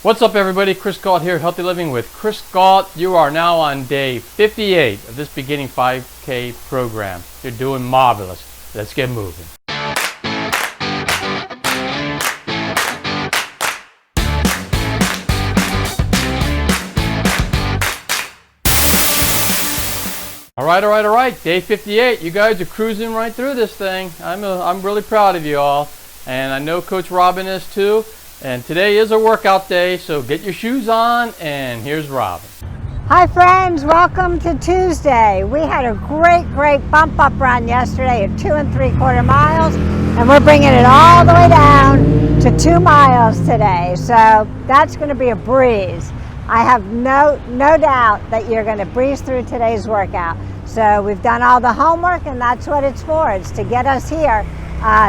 What's up, everybody? Chris Gault here, Healthy Living with Chris Gault. You are now on day 58 of this beginning 5K program. You're doing marvelous. Let's get moving. All right. Day 58. You guys are cruising right through this thing. I'm really proud of you all, and I know Coach Robin is too. And today is a workout day, so get your shoes on, and here's Robin. Hi friends, welcome to Tuesday. We had a great bump up run yesterday at 2 3/4 miles, and we're bringing it all the way down to 2 miles today. So that's going to be a breeze. I have no doubt that you're going to breeze through today's workout. So we've done all the homework, and that's what it's for. It's to get us here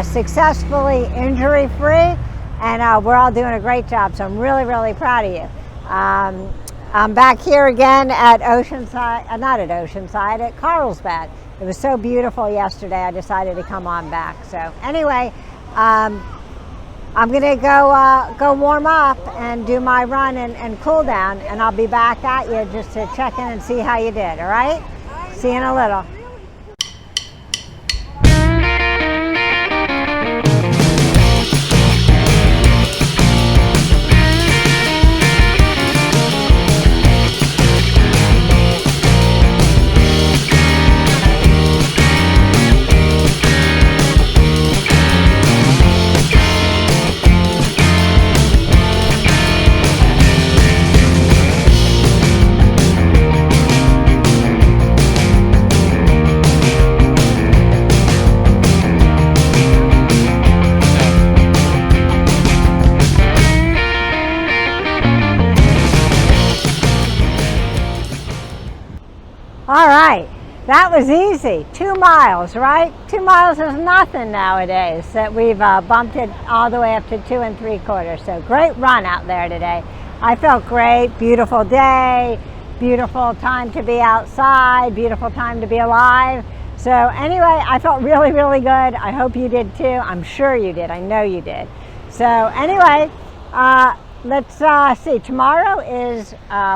successfully, injury-free. And we're all doing a great job, so I'm really proud of you. I'm back here again at Oceanside, not at Oceanside, at Carlsbad. It was so beautiful yesterday, I decided to come on back. So anyway, I'm gonna go warm up and do my run and cool down, and I'll be back at you just to check in and see how you did, all right? See you in a little. All right, that was easy. 2 miles, right? 2 miles is nothing nowadays that we've bumped it all the way up to 2 3/4. So great run out there today. I felt great, beautiful day, beautiful time to be outside, beautiful time to be alive. So anyway, I felt really good. I hope you did too. I'm sure you did, I know you did. So anyway, let's see, tomorrow is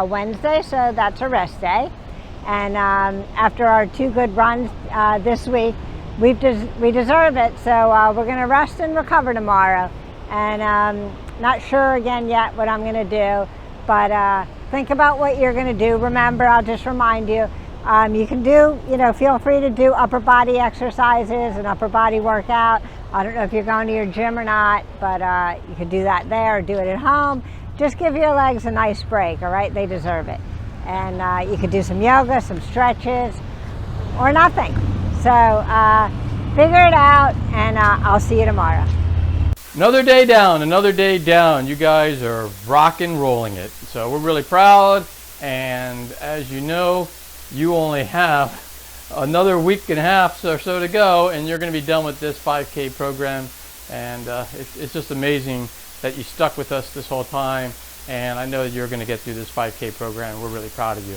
Wednesday, so that's a rest day. And after our 2 good runs this week, we deserve it. So we're going to rest and recover tomorrow. And not sure again yet what I'm going to do, but think about what you're going to do. Remember, I'll just remind you, you can do, feel free to do upper body exercises and upper body workout. I don't know if you're going to your gym or not, but you could do that there or do it at home. Just give your legs a nice break, all right? They deserve it. And you could do some yoga, some stretches, or nothing. So figure it out, and I'll see you tomorrow. Another day down. You guys are rocking, rolling it. So we're really proud. And as you know, you only have another week and a half or so to go, and you're going to be done with this 5K program. And it's just amazing that you stuck with us this whole time. And I know that you're going to get through this 5K program. We're really proud of you.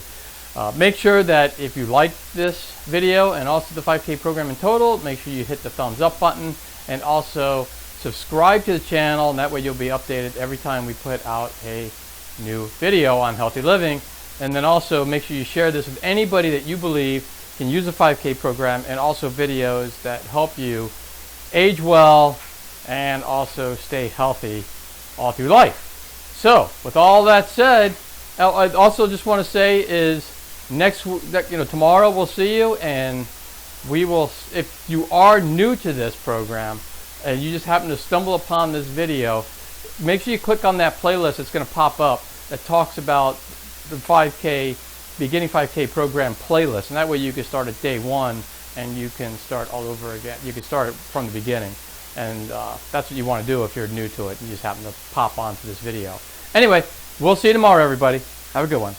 Make sure that if you like this video and also the 5K program in total, make sure you hit the thumbs up button and also subscribe to the channel, and that way you'll be updated every time we put out a new video on healthy living. And then also make sure you share this with anybody that you believe can use the 5K program, and also videos that help you age well and also stay healthy all through life. So, with all that said, I also just want to say is tomorrow we'll see you, and we will, if you are new to this program and you just happen to stumble upon this video, make sure you click on that playlist that's going to pop up that talks about the 5K, beginning 5K program playlist, and that way you can start at day 1 and you can start all over again. You can start it from the beginning. And that's what you want to do if you're new to it and you just happen to pop onto this video. Anyway, we'll see you tomorrow, everybody. Have a good one.